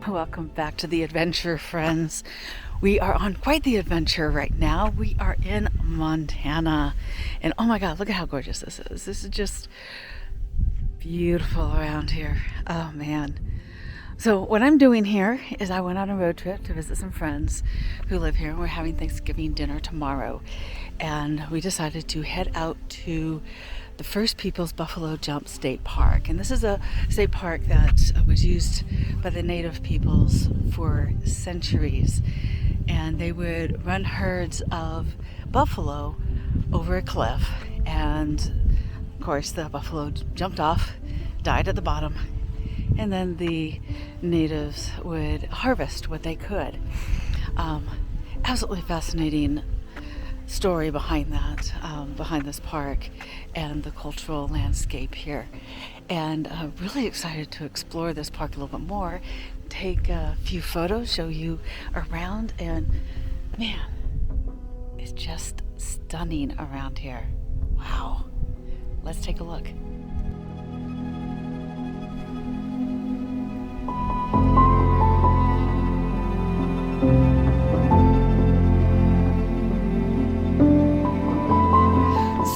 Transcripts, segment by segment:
Welcome back to the adventure, friends. We are on quite the adventure right now. We are in Montana. And oh my God, look at how gorgeous this is. This is just beautiful around here. Oh man. So what I'm doing here is I went on a road trip to visit some friends who live here. We're having Thanksgiving dinner tomorrow. And we decided to head out to the First Peoples Buffalo Jump State Park. And this is a state park that was used by the native peoples for centuries. And they would run herds of buffalo over a cliff. And of course, the buffalo jumped off, died at the bottom, and then the natives would harvest what they could. Absolutely fascinating story behind that, behind this park and the cultural landscape here. And really excited to explore this park a little bit more, take a few photos, show you around, and man, it's just stunning around here. Wow. Let's take a look.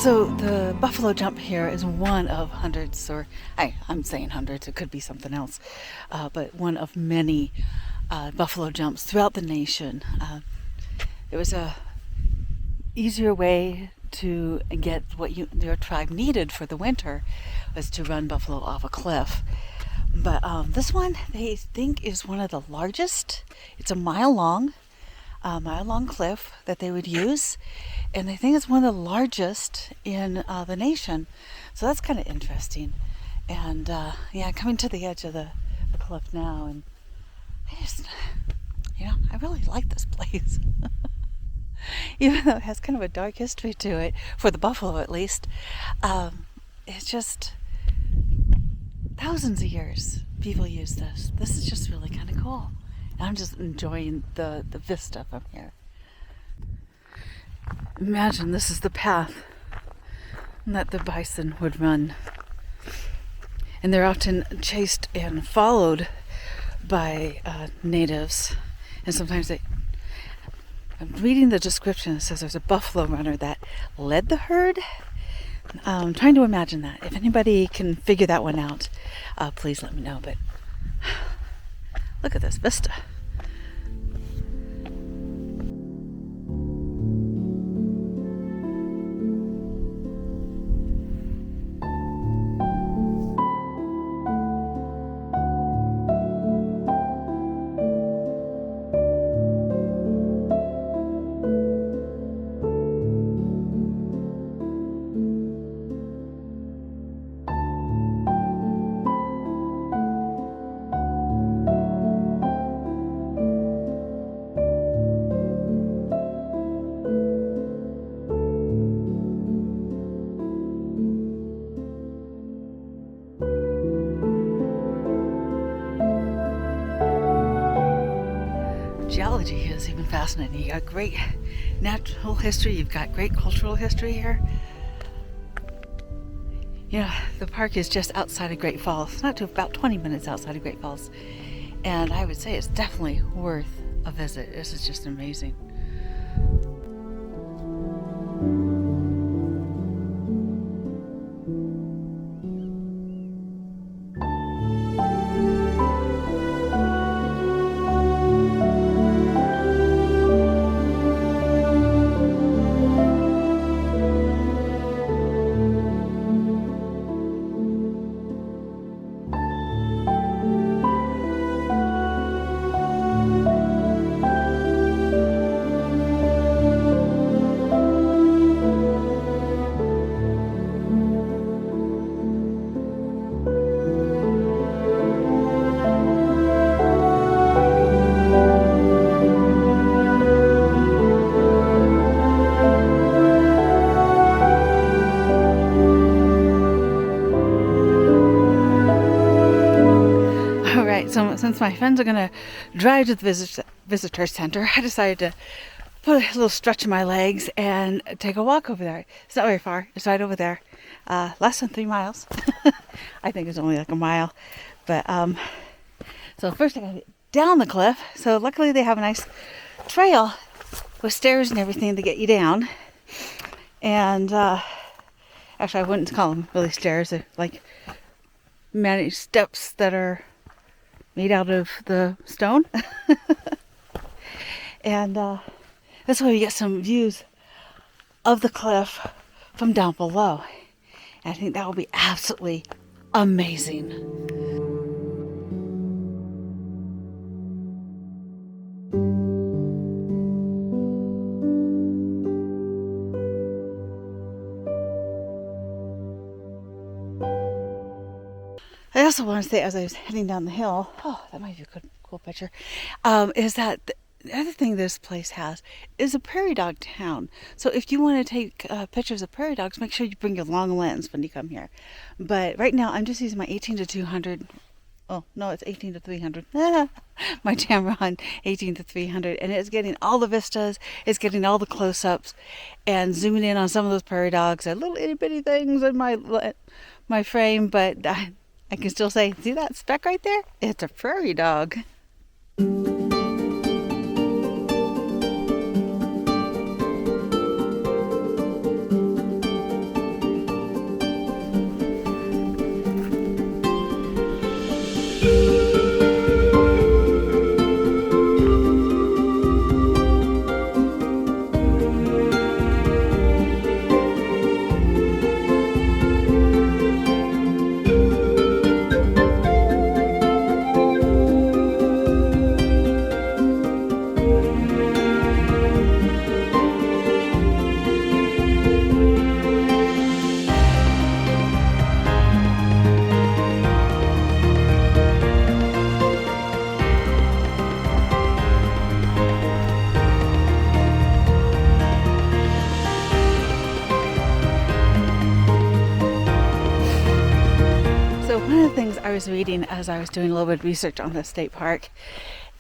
So the buffalo jump here is one of hundreds, or I'm saying hundreds, it could be something else, but one of many buffalo jumps throughout the nation. It was a easier way to get what your tribe needed for the winter, was to run buffalo off a cliff. But this one, they think, is one of the largest. It's a mile long cliff that they would use, and they think it's one of the largest in the nation. So that's kind of interesting. And coming to the edge of the cliff now, and I really like this place. Even though it has kind of a dark history to it, for the buffalo at least, it's just thousands of years people use this. This is just really kind of cool. And I'm just enjoying the vista from here. Imagine this is the path that the bison would run. And they're often chased and followed by natives. And sometimes I'm reading the description. It says there's a buffalo runner that led the herd. I'm trying to imagine that. If anybody can figure that one out, please let me know. But look at this vista. Geology is even fascinating. You got great natural history, you've got great cultural history here. The park is just outside of Great Falls, not to about 20 minutes outside of Great Falls. And I would say it's definitely worth a visit. This is just amazing. So since my friends are going to drive to the visitor center, I decided to put a little stretch in my legs and take a walk over there. It's not very far. It's right over there. Less than 3 miles. I think it's only like a mile. But so first I got to down the cliff. So luckily they have a nice trail with stairs and everything to get you down. And actually, I wouldn't call them really stairs. They're like managed steps that are made out of the stone. And this way we get some views of the cliff from down below. And I think that will be absolutely amazing. I also want to say, as I was heading down the hill, oh, that might be a good, cool picture, is that the other thing this place has is a prairie dog town. So if you want to take pictures of prairie dogs, make sure you bring your long lens when you come here. But right now, I'm just using my 18 to 200. Oh, no, it's 18 to 300. My Tamron 18 to 300. And it's getting all the vistas. It's getting all the close-ups. And zooming in on some of those prairie dogs. They're little itty-bitty things in my frame. But I can still say, see that speck right there? It's a prairie dog. I was reading as I was doing a little bit of research on the state park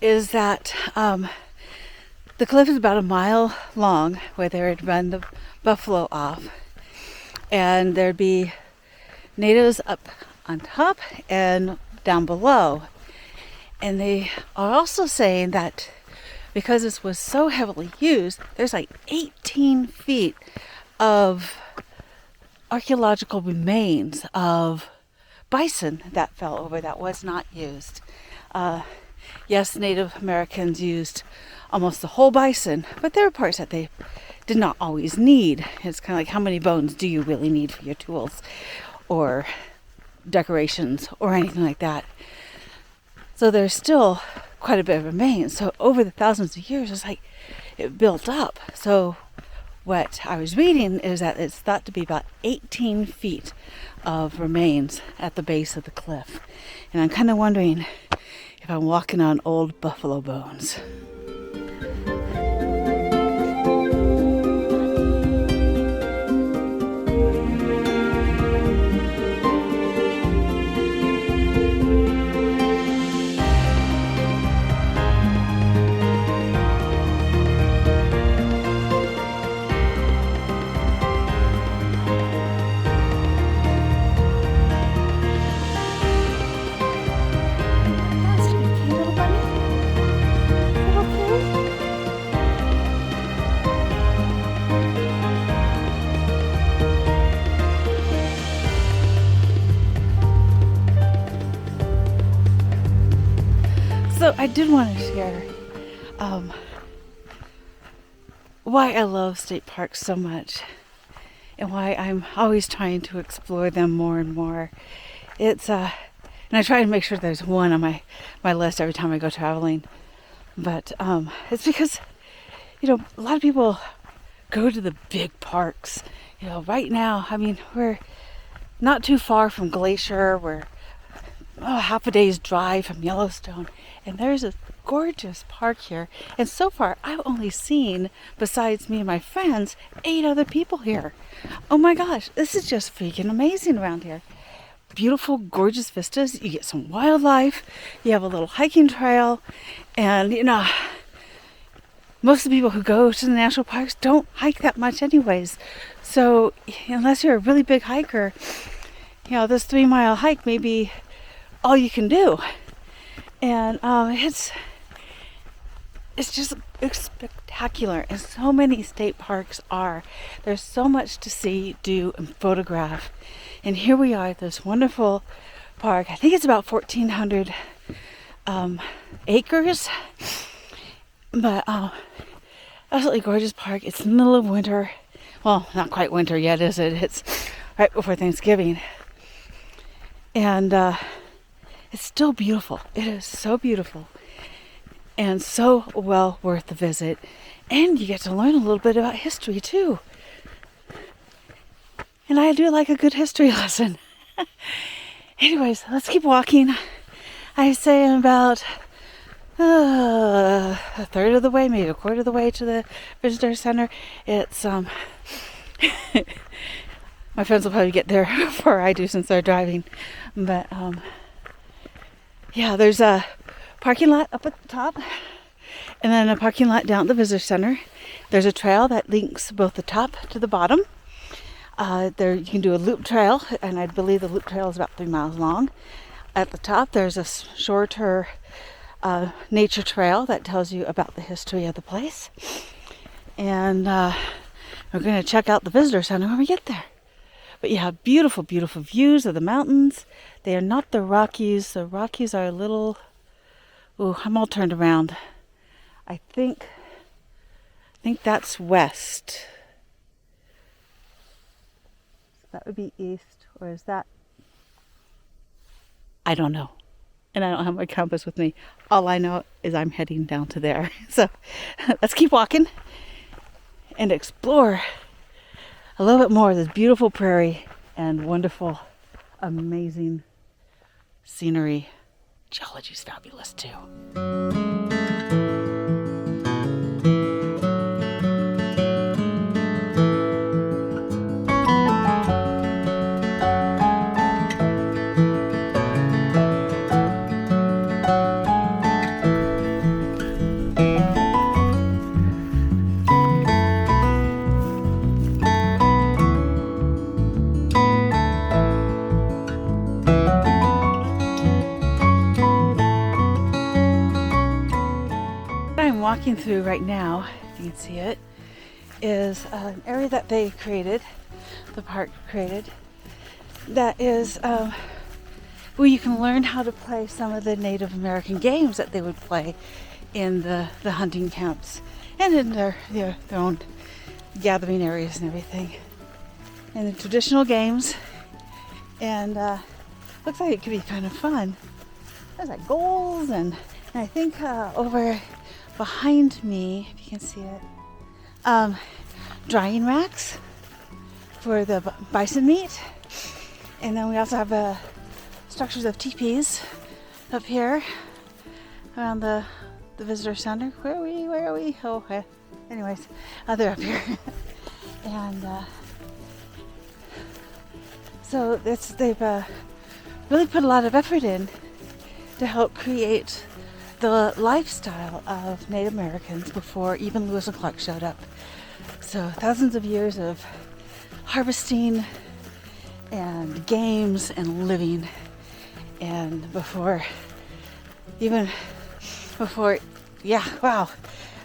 is that the cliff is about a mile long where they would run the buffalo off, and there'd be natives up on top and down below. And they are also saying that because this was so heavily used, there's like 18 feet of archaeological remains of bison that fell over that was not used. Yes, Native Americans used almost the whole bison, but there were parts that they did not always need. It's kind of like, how many bones do you really need for your tools or decorations or anything like that? So there's still quite a bit of remains. So over the thousands of years, it's like it built up. So what I was reading is that it's thought to be about 18 feet of remains at the base of the cliff. And I'm kind of wondering if I'm walking on old buffalo bones. So I did want to share why I love state parks so much and why I'm always trying to explore them more and more. It's and I try to make sure there's one on my list every time I go traveling. But it's because, a lot of people go to the big parks. Right now, I mean, we're not too far from Glacier. We're half a day's drive from Yellowstone, and there's a gorgeous park here. And so far, I've only seen, besides me and my friends, 8 other people here. Oh my gosh, this is just freaking amazing around here. Beautiful, gorgeous vistas. You get some wildlife. You have a little hiking trail, and most of the people who go to the national parks don't hike that much anyways. So unless you're a really big hiker, this 3-mile hike may be all you can do. And it's just spectacular, and so many state parks are. There's so much to see, do, and photograph. And here we are at this wonderful park. I think it's about 1,400 acres, but absolutely gorgeous park. It's in the middle of winter. Well, not quite winter yet, is it? It's right before Thanksgiving. And it's still beautiful. It is so beautiful. And so well worth the visit. And you get to learn a little bit about history too. And I do like a good history lesson. Anyways, let's keep walking. I say I'm about a third of the way, maybe a quarter of the way to the visitor center. It's my friends will probably get there before I do since they're driving. But yeah, there's a parking lot up at the top, and then a parking lot down at the visitor center. There's a trail that links both the top to the bottom. There you can do a loop trail, and I believe the loop trail is about 3 miles long. At the top there's a shorter nature trail that tells you about the history of the place. And we're going to check out the visitor center when we get there. But you have beautiful, beautiful views of the mountains. They are not the Rockies. The Rockies are a little... Oh, I'm all turned around. I think that's west. That would be east, or is that? I don't know. And I don't have my compass with me. All I know is I'm heading down to there. So let's keep walking and explore a little bit more of this beautiful prairie and wonderful, amazing scenery. Geology is fabulous too. Walking through right now, you can see it, is an area that they created, the park created, that is where you can learn how to play some of the Native American games that they would play in the hunting camps and in their own gathering areas and everything. And the traditional games, and looks like it could be kind of fun. There's like goals, and I think over behind me, if you can see it, drying racks for the bison meat. And then we also have structures of teepees up here around the visitor center. Where are we? Oh, anyways, they're up here. And so they've really put a lot of effort in to help create the lifestyle of Native Americans before even Lewis and Clark showed up. So thousands of years of harvesting and games and living, and before, yeah, wow,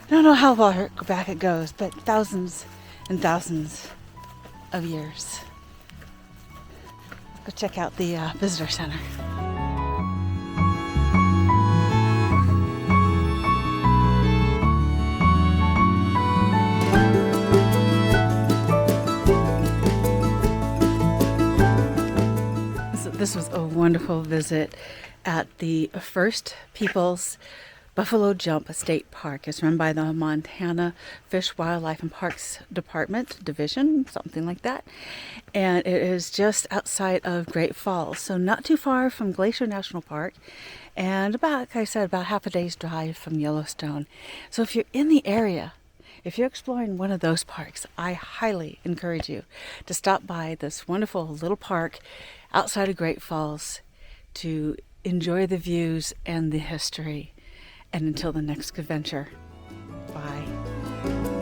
I don't know how far back it goes, but thousands and thousands of years. Let's go check out the visitor center. This was a wonderful visit at the First Peoples Buffalo Jump State Park. It's run by the Montana Fish, Wildlife, and Parks Department Division, something like that. And it is just outside of Great Falls, so not too far from Glacier National Park, and about, like I said, about half a day's drive from Yellowstone. So if you're in the area, if you're exploring one of those parks, I highly encourage you to stop by this wonderful little park outside of Great Falls to enjoy the views and the history. And until the next adventure, bye.